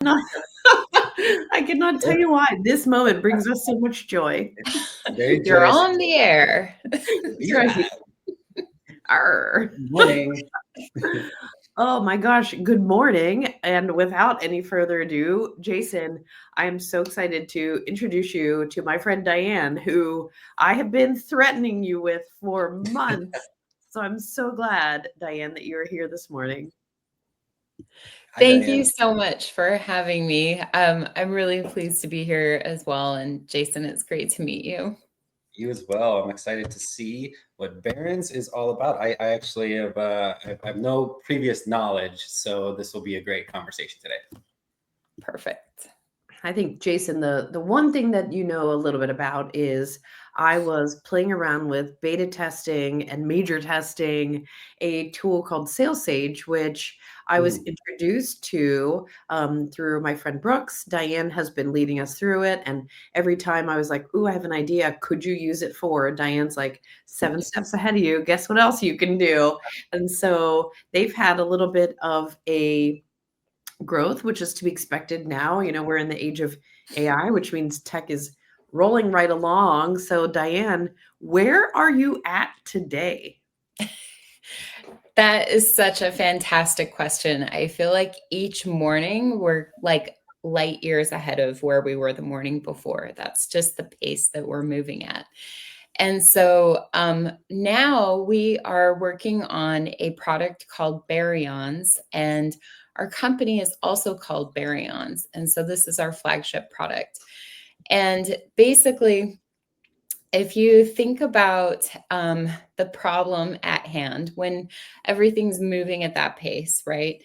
Not I cannot tell you why this moment brings us so much joy. Very You're joyous. on the air. That's right. Arr. Morning. Oh my gosh, good morning. And without any further ado, Jason, I am so excited to introduce you to my friend Diane, who I have been threatening you with for months. So I'm so glad, Diane, that you're here this morning. Hi, Thank you Diane. so much for having me. I'm really pleased to be here as well. And Jason, it's great to meet you. You as well. I'm excited to see what Baryons is all about. I actually have no previous knowledge, so this will be a great conversation today. Perfect. I think Jason, the one thing that you know a little bit about is I was playing around with beta testing and major testing a tool called Sales Sage, which I was introduced to through my friend Brooks. Diane has been leading us through it, and every time I was like, "Ooh, I have an idea. Could you use it for?" Diane's like, "7 steps ahead of you. Guess what else you can do?" And so they've had a little bit of a growth, which is to be expected now. We're in the age of AI, which means tech is rolling right along. So, Diane, where are you at today? That is such a fantastic question. I feel like each morning we're like light years ahead of where we were the morning before. That's just the pace that we're moving at. And so now we are working on a product called Baryons, and our company is also called Baryons. And so this is our flagship product. And basically, if you think about the problem at hand, when everything's moving at that pace, right?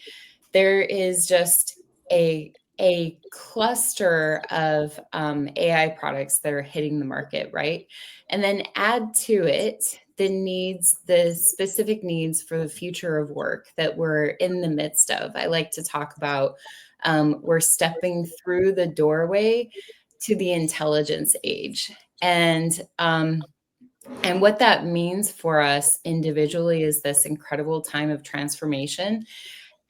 There is just a cluster of AI products that are hitting the market, right? And then add to it the specific needs for the future of work that we're in the midst of. I like to talk about we're stepping through the doorway to the intelligence age. And what that means for us individually is this incredible time of transformation.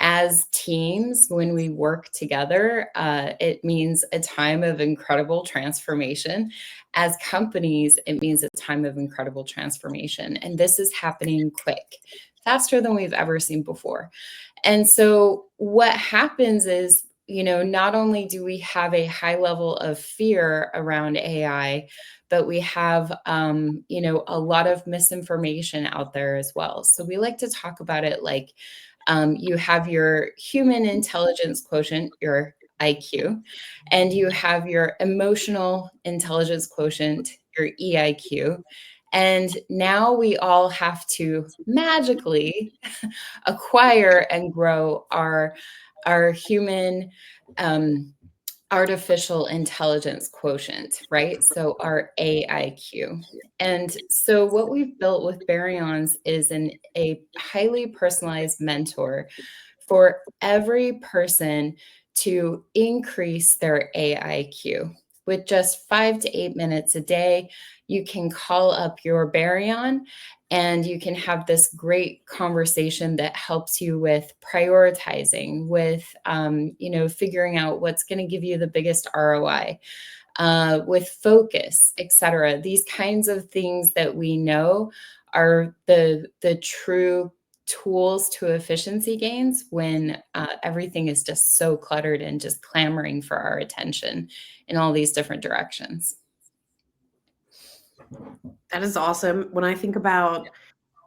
As teams, when we work together, it means a time of incredible transformation. As companies, it means a time of incredible transformation. And this is happening quick, faster than we've ever seen before. And so what happens is, not only do we have a high level of fear around AI, but we have, a lot of misinformation out there as well. So we like to talk about it like you have your human intelligence quotient, your IQ, and you have your emotional intelligence quotient, your EIQ. And now we all have to magically acquire and grow our human artificial intelligence quotient, right? So our AIQ. And so what we've built with Baryons is a highly personalized mentor for every person to increase their AIQ. With just 5 to 8 minutes a day, you can call up your Baryon and you can have this great conversation that helps you with prioritizing, with figuring out what's going to give you the biggest ROI, with focus, etc. These kinds of things that we know are the true tools to efficiency gains when everything is just so cluttered and just clamoring for our attention in all these different directions. That is awesome. When I think about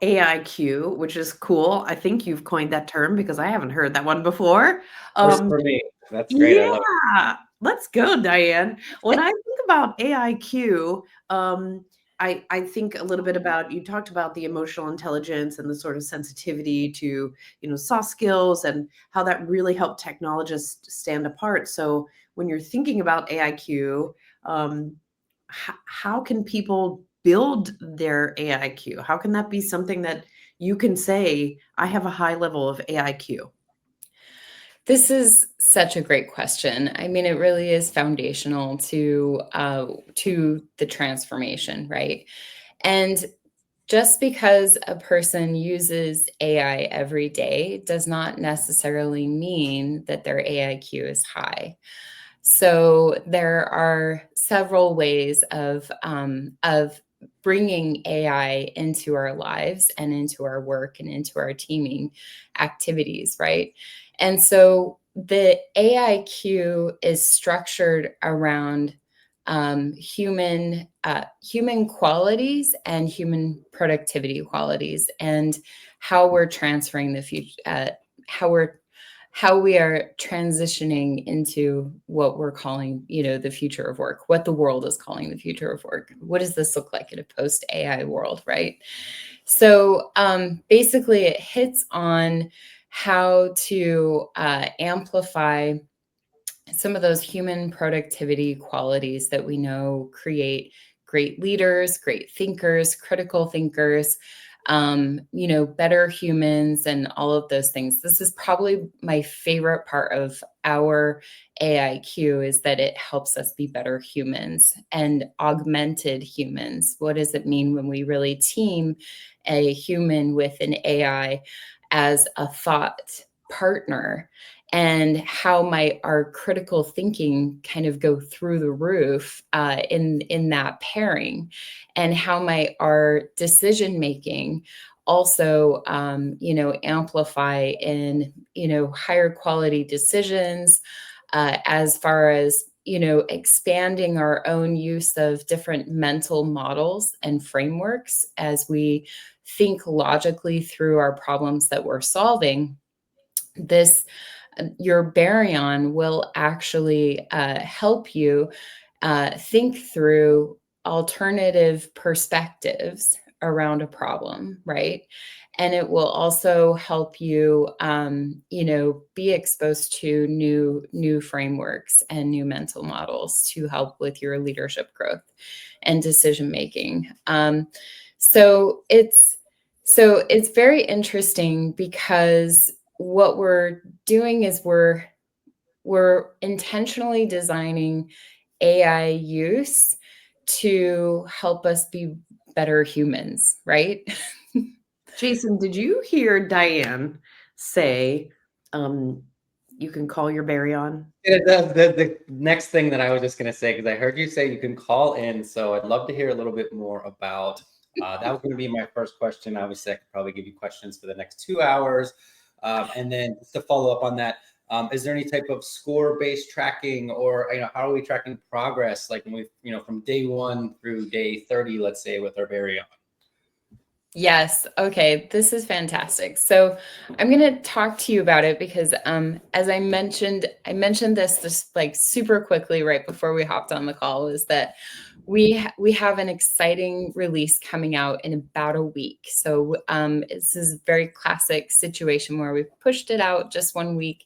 AIQ, which is cool, I think you've coined that term because I haven't heard that one before. First for me. That's great. I love it. Yeah, let's go, Diane. When I think about AIQ, I think a little bit about you talked about the emotional intelligence and the sort of sensitivity to soft skills and how that really helped technologists stand apart. So when you're thinking about AIQ, how can people build their AIQ? How can that be something that you can say, I have a high level of AIQ? This is such a great question. I mean, it really is foundational to the transformation, right? And just because a person uses AI every day does not necessarily mean that their AIQ is high. So there are several ways of bringing AI into our lives and into our work and into our teaming activities, right? And so the AIQ is structured around human qualities and human productivity qualities, and how we're transferring the future, how we are transitioning into what we're calling, the future of work, what the world is calling the future of work. What does this look like in a post AI world, right? So basically, it hits on how to amplify some of those human productivity qualities that we know create great leaders, great thinkers, critical thinkers, better humans, and all of those things. This is probably my favorite part of our AIQ, is that it helps us be better humans and augmented humans. What does it mean when we really team a human with an AI as a thought partner? And how might our critical thinking kind of go through the roof in that pairing? And how might our decision making also, amplify in, higher quality decisions, as far as, expanding our own use of different mental models and frameworks as we think logically through our problems that we're solving. This Your baryon will actually help you think through alternative perspectives around a problem, right? And it will also help you, be exposed to new frameworks and new mental models to help with your leadership growth and decision making. So it's very interesting, because what we're doing is we're intentionally designing AI use to help us be better humans, right? Jason, did you hear Diane say, you can call your Baryon? Yeah, the next thing that I was just going to say, because I heard you say you can call in, so I'd love to hear a little bit more about that. Was going to be my first question. Obviously, I could probably give you questions for the next 2 hours. And then just to follow up on that, is there any type of score-based tracking, or how are we tracking progress, like when we, from day 1 through day 30, let's say, with our Baryon? Yes. Okay. This is fantastic. So I'm going to talk to you about it because, as I mentioned this just like super quickly right before we hopped on the call, is that we have an exciting release coming out in about a week. So this is a very classic situation where we've pushed it out just 1 week,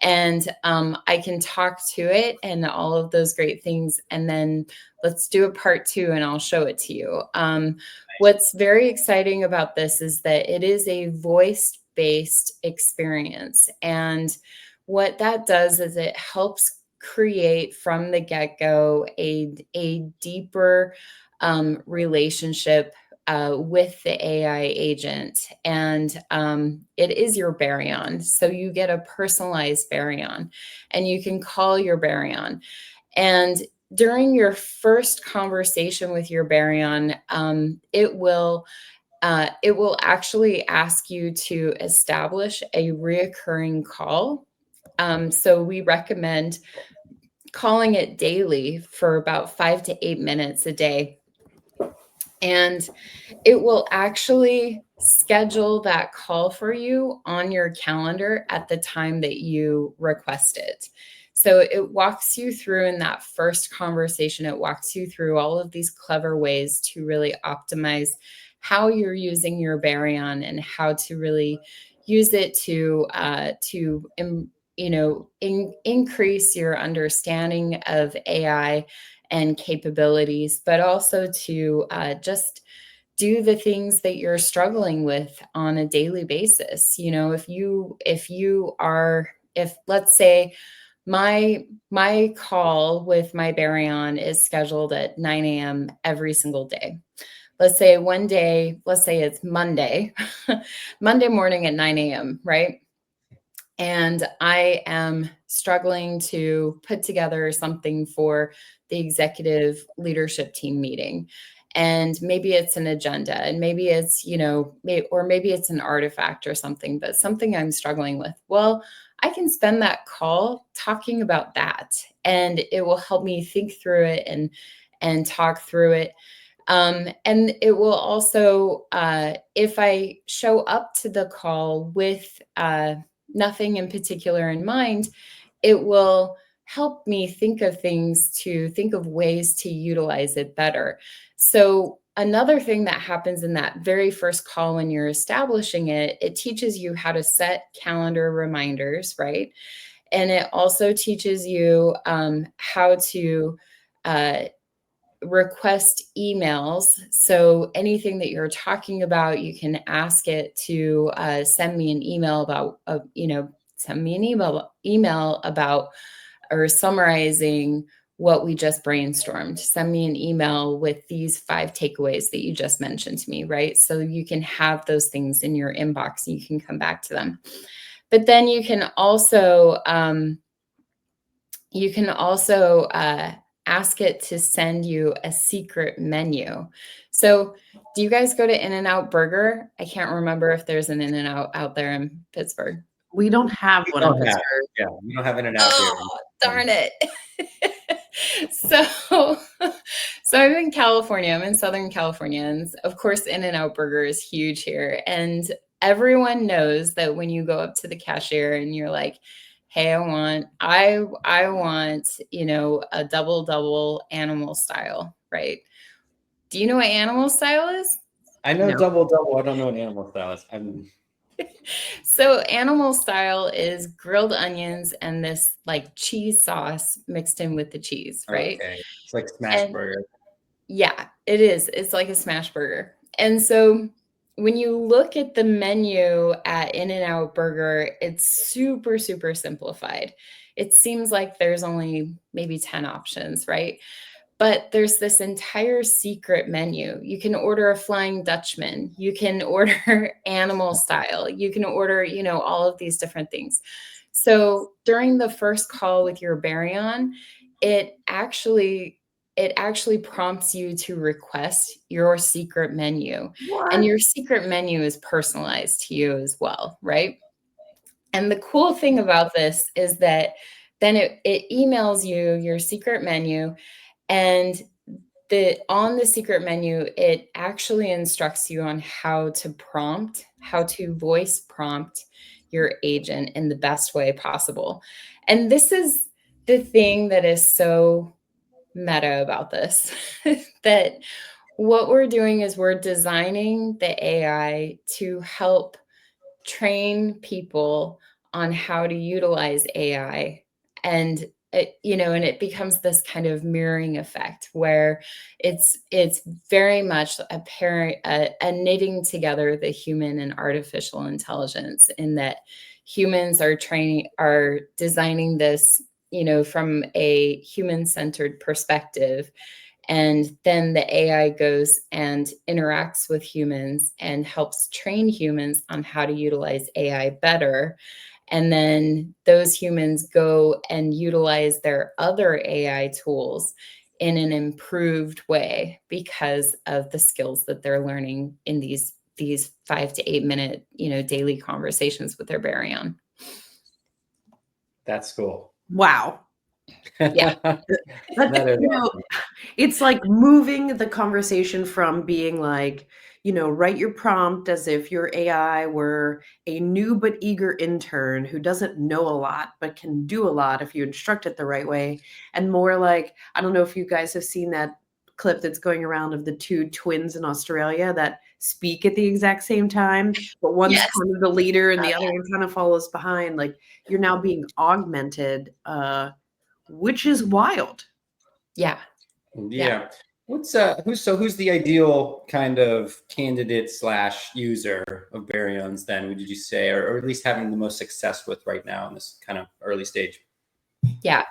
and I can talk to it and all of those great things, and then let's do a part 2 and I'll show it to you. What's very exciting about this is that it is a voice-based experience. And what that does is it helps create from the get-go a deeper relationship with the AI agent. And it is your baryon. So you get a personalized baryon, and you can call your baryon. And during your first conversation with your baryon, it will actually ask you to establish a reoccurring call. So we recommend calling it daily for about 5 to 8 minutes a day. And it will actually schedule that call for you on your calendar at the time that you request it. So it walks you through, in that first conversation, it walks you through all of these clever ways to really optimize how you're using your baryon and how to really use it to increase your understanding of AI and capabilities, but also to just do the things that you're struggling with on a daily basis. If let's say my call with my baryon is scheduled at 9 a.m. every single day. let's say one day, let's say it's Monday, Monday morning at 9 a.m., right? And I am struggling to put together something for the executive leadership team meeting. And maybe it's an agenda, and maybe it's, or maybe it's an artifact or something, but something I'm struggling with. Well, I can spend that call talking about that, and it will help me think through it and talk through it. And it will also, if I show up to the call with nothing in particular in mind, it will help me think of ways to utilize it better. So another thing that happens in that very first call when you're establishing it, it teaches you how to set calendar reminders, right? And it also teaches you how to uh, request emails. So anything that you're talking about, you can ask it to send me an email about, send me an email about, or summarizing what we just brainstormed. Send me an email with these 5 takeaways that you just mentioned to me, right? So you can have those things in your inbox and you can come back to them. But then you can also ask it to send you a secret menu. So do you guys go to In-N-Out Burger? I can't remember if there's an In-N-Out out there in Pittsburgh. We don't have We one in don't have, Pittsburgh. yeah, we don't have In-N-Out here. Oh, darn it. So, so I'm in California. I'm in Southern California. And of course, In-N-Out Burger is huge here. And everyone knows that when you go up to the cashier and you're like, hey, I want, a double animal style, right? Do you know what animal style is? I know No. double. I don't know an animal style is. So animal style is grilled onions and this like cheese sauce mixed in with the cheese, right? Okay. It's like smash And burger. yeah, it is. It's like a smash burger. And so when you look at the menu at In-N-Out Burger, it's super, super simplified. It seems like there's only maybe 10 options, right? But there's this entire secret menu. You can order a Flying Dutchman. You can order animal style. You can order, all of these different things. So during the first call with your Baryon, it actually prompts you to request your secret menu. And What? your secret menu is personalized to you as well, right? And the cool thing about this is that then it emails you your secret menu, and on the secret menu, it actually instructs you on how to voice prompt your agent in the best way possible. And this is the thing that is so meta about this, that what we're doing is we're designing the AI to help train people on how to utilize AI. And and it becomes this kind of mirroring effect where it's very much a knitting together the human and artificial intelligence, in that humans are designing this, from a human-centered perspective, and then the AI goes and interacts with humans and helps train humans on how to utilize AI better. And then those humans go and utilize their other AI tools in an improved way because of the skills that they're learning in these 5 to 8 minute, daily conversations with their Baryon. That's cool. Wow. Yeah. That is awesome. It's like moving the conversation from being like, write your prompt as if your AI were a new but eager intern who doesn't know a lot but can do a lot if you instruct it the right way. And more like, I don't know if you guys have seen that clip that's going around of the 2 twins in Australia that speak at the exact same time, but one's Yes. kind of the leader and the other one kind of follows behind. Like, you're now being augmented, which is wild. Yeah. Yeah. Who's the ideal kind of candidate / user of Baryons then, would you say, or at least having the most success with right now in this kind of early stage? Yeah.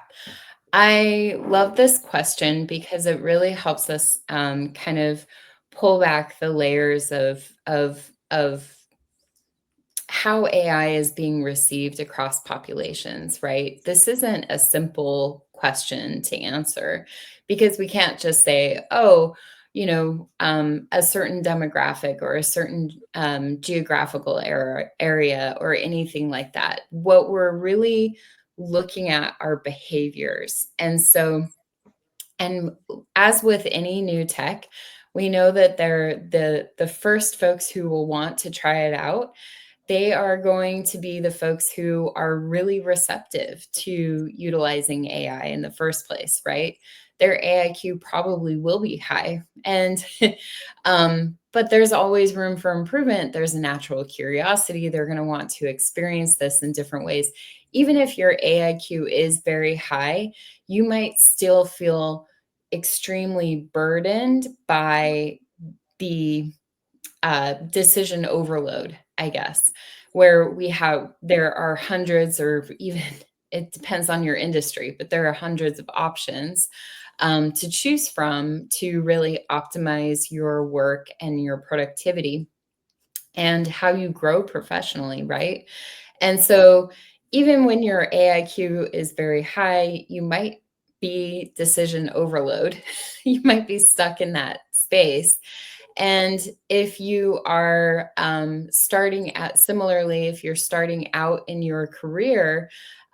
I love this question because it really helps us kind of pull back the layers of how AI is being received across populations, right? This isn't a simple question to answer because we can't just say, oh, a certain demographic or a certain geographical area or anything like that. What we're really looking at are behaviors. And as with any new tech, we know that the first folks who will want to try it out, they are going to be the folks who are really receptive to utilizing AI in the first place, right? Their AIQ probably will be high. And but there's always room for improvement. There's a natural curiosity. They're going to want to experience this in different ways. Even if your AIQ is very high, you might still feel extremely burdened by the decision overload, I guess, where there are hundreds or even, it depends on your industry, but there are hundreds of options to choose from to really optimize your work and your productivity and how you grow professionally, right? And so even when your AIQ is very high, you might be decision overload. You might be stuck in that space. And if you are if you're starting out in your career,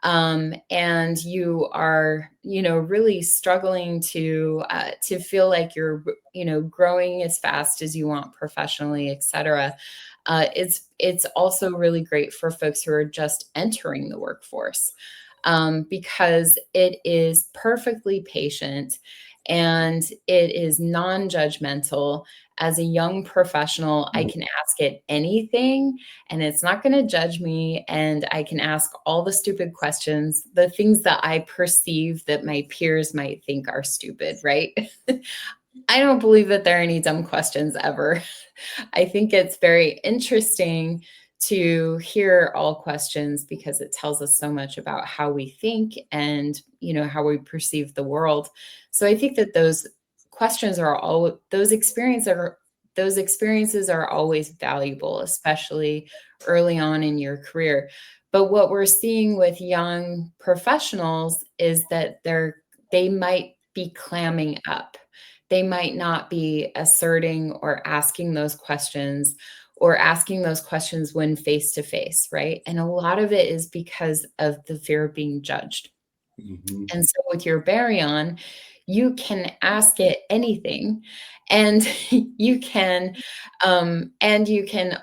and you are, really struggling to feel like you're, growing as fast as you want professionally, et cetera, it's also really great for folks who are just entering the workforce, because it is perfectly patient and it is non-judgmental. As a young professional, I can ask it anything and it's not going to judge me. And I can ask all the stupid questions, the things that I perceive that my peers might think are stupid, right? I don't believe that there are any dumb questions ever. I think it's very interesting to hear all questions because it tells us so much about how we think and, how we perceive the world. So I think that those experiences are always valuable, especially early on in your career. But what we're seeing with young professionals is that they might be clamming up. They might not be asserting or asking those questions when face to face, right? And a lot of it is because of the fear of being judged. Mm-hmm. And so with your Baryon, you can ask it anything, and you can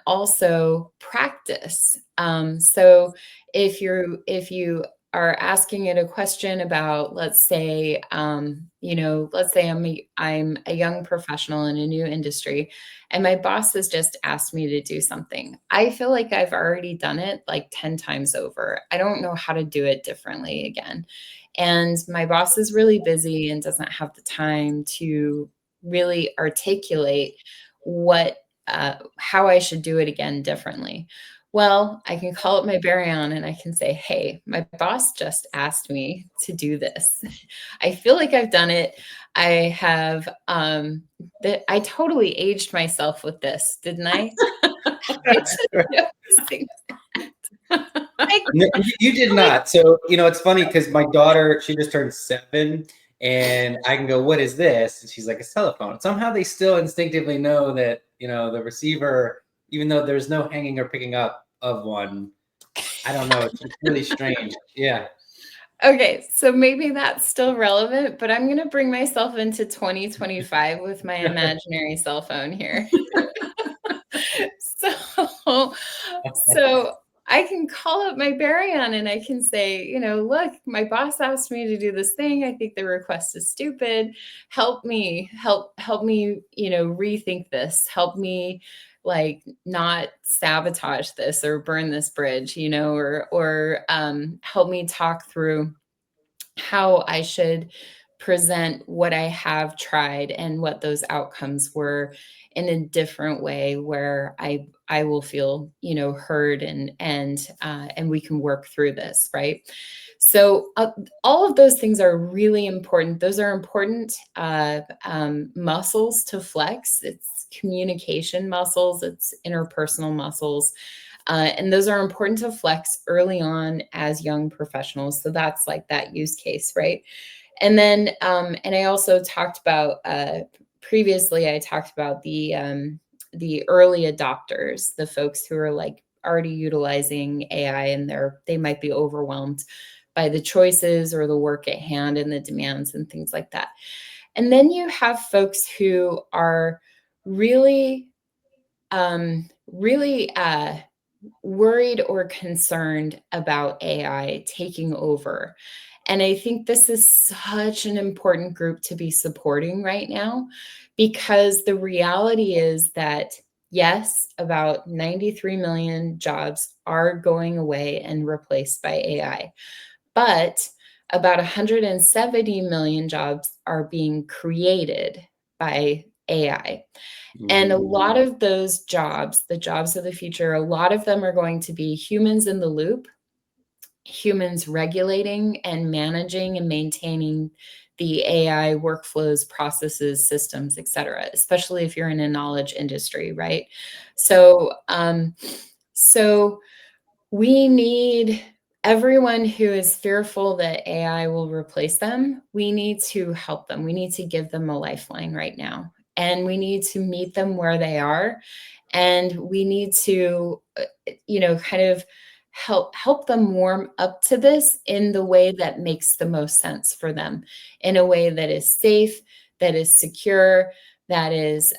also practice. So if you are asking it a question about, let's say, I'm a young professional in a new industry, and my boss has just asked me to do something. I feel like I've already done it like 10 times over. I don't know how to do it differently again. And my boss is really busy and doesn't have the time to really articulate how I should do it again differently. Well, I can call up my Baryon and I can say, hey, my boss just asked me to do this. I feel like I've done it. I have, I totally aged myself with this, didn't I? I just noticing that. No, you did not. So, it's funny because my daughter, she just turned 7, and I can go, "What is this?" And she's like, "A telephone." Somehow they still instinctively know that, the receiver, even though there's no hanging or picking up of one. I don't know. It's just really strange. Yeah. Okay, so maybe that's still relevant, but I'm going to bring myself into 2025 with my imaginary cell phone here. So, so I can call up my Baryon and I can say, look, my boss asked me to do this thing. I think the request is stupid. Help me, help me, rethink this. Help me like not sabotage this or burn this bridge, or help me talk through how I should present what I have tried and what those outcomes were in a different way, where I will feel, heard, and we can work through this, right? So all of those things are really important. Those are important muscles to flex. It's communication muscles, it's interpersonal muscles. And those are important to flex early on as young professionals. So that's like that use case, right? And then, and I also talked about previously, I talked about the early adopters, the folks who are like already utilizing AI, and they might be overwhelmed by the choices or the work at hand and the demands and things like that. And then you have folks who are really, really worried or concerned about AI taking over. And I think this is such an important group to be supporting right now, because the reality is that, yes, about 93 million jobs are going away and replaced by AI, but about 170 million jobs are being created by AI. And a Mhm. lot of those jobs, the jobs of the future, a lot of them are going to be humans in the loop, humans regulating and managing and maintaining the AI workflows, processes, systems, et cetera, especially if you're in a knowledge industry, right? So, so we need everyone who is fearful that AI will replace them. We need to help them. We need to give them a lifeline right now. And we need to meet them where they are. And we need to, kind of help them warm up to this in the way that makes the most sense for them, in a way that is safe, that is secure, that is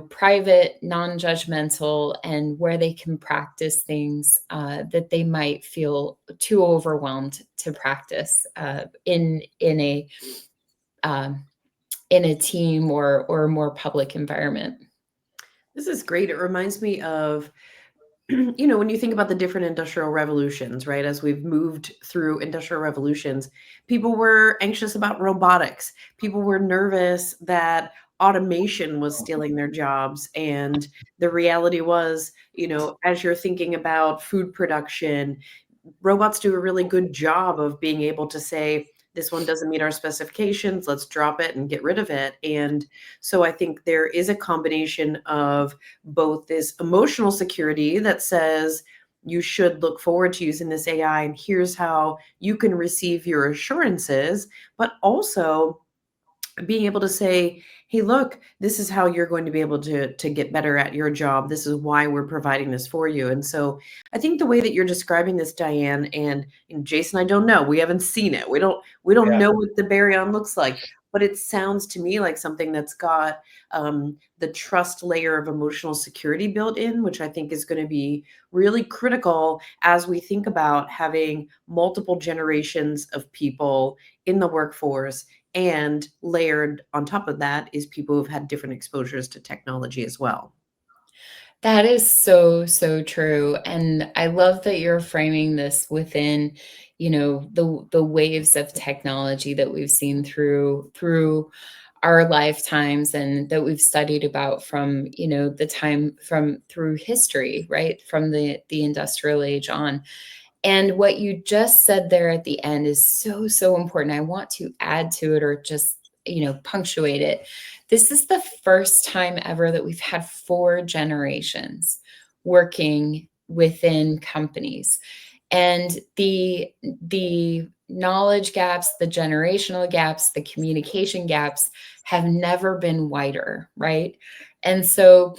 private, non-judgmental, and where they can practice things that they might feel too overwhelmed to practice um, in a team or a more public environment. This is great. It reminds me of when you think about the different industrial revolutions, right? As we've moved through industrial revolutions, people were anxious about robotics. People were nervous that automation was stealing their jobs. And the reality was, as you're thinking about food production, robots do a really good job of being able to say, this one doesn't meet our specifications, let's drop it and get rid of it. And so I think there is a combination of both this emotional security that says you should look forward to using this AI and here's how you can receive your assurances, but also being able to say, hey, look, this is how you're going to be able to get better at your job. This is why we're providing this for you. And so I think the way that you're describing this, Diane, and Jason, I don't know, we haven't seen it, we don't Yeah. know what the baryon looks like, but it sounds to me like something that's got the trust layer of emotional security built in, which I think is going to be really critical as we think about having multiple generations of people in the workforce. And layered on top of that is people who've had different exposures to technology as well. That is so, so true. And I love that you're framing this within, the waves of technology that we've seen through our lifetimes, and that we've studied about from, the time from through history, right? From the industrial age on. And what you just said there at the end is so, so important. I want to add to it, or just, punctuate it. This is the first time ever that we've had 4 generations working within companies. And the knowledge gaps, the generational gaps, the communication gaps have never been wider, right? And so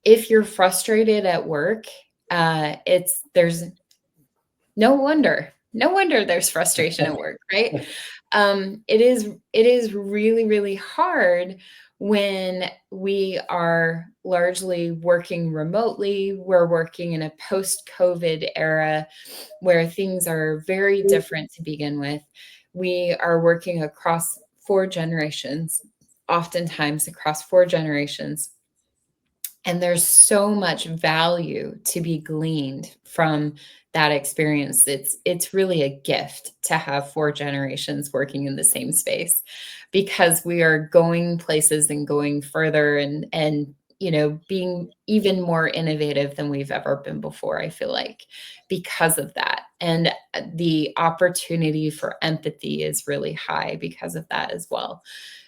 if you're frustrated at work, there's no wonder there's frustration at work, right? It is really, really hard when we are largely working remotely. We're working in a post-COVID era where things are very different to begin with. We are working across 4 generations, oftentimes across 4 generations. And there's so much value to be gleaned from that experience. It's really a gift to have 4 generations working in the same space, because we are going places and going further and being even more innovative than we've ever been before, I feel like, because of that. And the opportunity for empathy is really high because of that as well.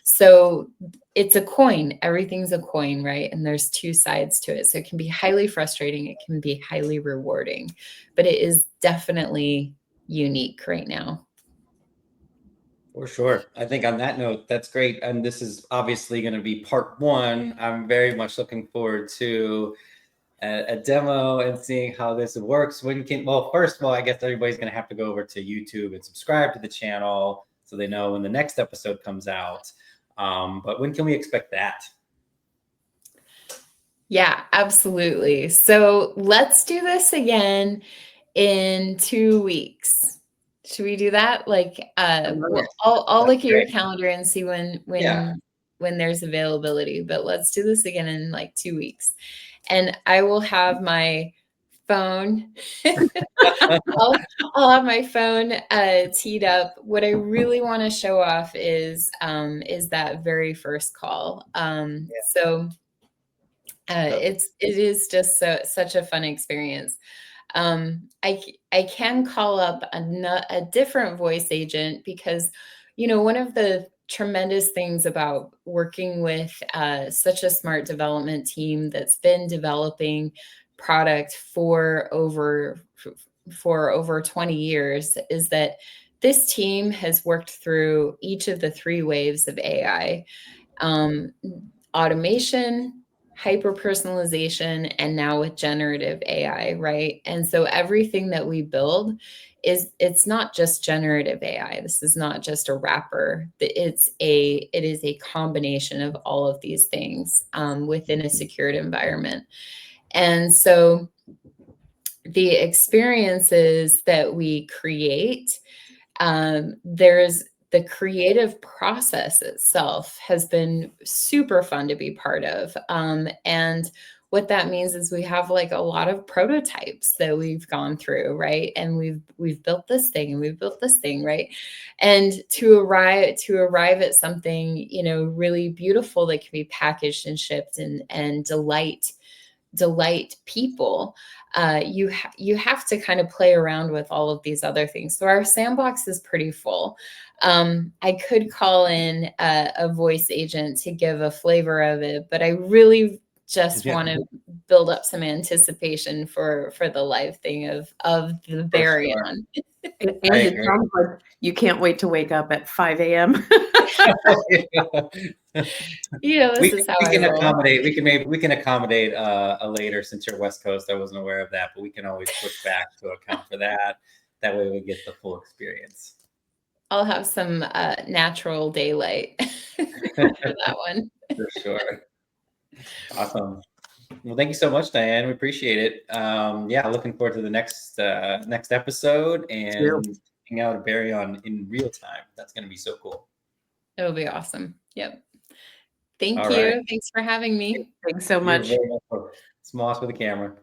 So it's a coin. Everything's a coin, right? And there's 2 sides to it. So it can be highly frustrating, it can be highly rewarding, but it is definitely unique right now. For sure. I think on that note, that's great. And this is obviously going to be part 1. I'm very much looking forward to a demo and seeing how this works. Well, first of all, I guess everybody's going to have to go over to YouTube and subscribe to the channel so they know when the next episode comes out. But when can we expect that? Yeah, absolutely. So let's do this again in 2 weeks. Should we do that? Like, I love well, it. I'll That's look at your great. calendar and see when Yeah. there's availability, but let's do this again in like 2 weeks. And I will have my phone. I'll have my phone teed up. What I really want to show off is that very first call. So it is just such a fun experience. I can call up a different voice agent, because one of the tremendous things about working with such a smart development team that's been developing product for over 20 years is that this team has worked through each of the 3 waves of AI: um, automation, hyper personalization, and now with generative AI, right? And so everything that we build it's not just generative AI. This is not just a wrapper. It is a combination of all of these things within a secured environment. And so the experiences that we create, there's the creative process itself has been super fun to be part of. And what that means is we have like a lot of prototypes that we've gone through, right? And we've built this thing and we've built this thing, right? And to arrive at something, really beautiful that can be packaged and shipped and delight people, you have to kind of play around with all of these other things. So our sandbox is pretty full. I could call in a voice agent to give a flavor of it, but I really just Yeah, want to build up some anticipation for the live thing of the for sure. Baryon. And I it agree. sounds like you can't wait to wake up at 5 AM. This is how We I can roll. accommodate. We can accommodate a later, since you're West Coast. I wasn't aware of that, but we can always push back to account for that. That way, we get the full experience. I'll have some natural daylight for that one. For sure. Awesome. Well, thank you so much, Diane. We appreciate it. Yeah, looking forward to the next episode Too. and hang out at Baryon in real time. That's going to be so cool. It'll be awesome. Yep. Thank All right. you. Thanks for having me. Thanks so You're much. very welcome. Smosh with the camera.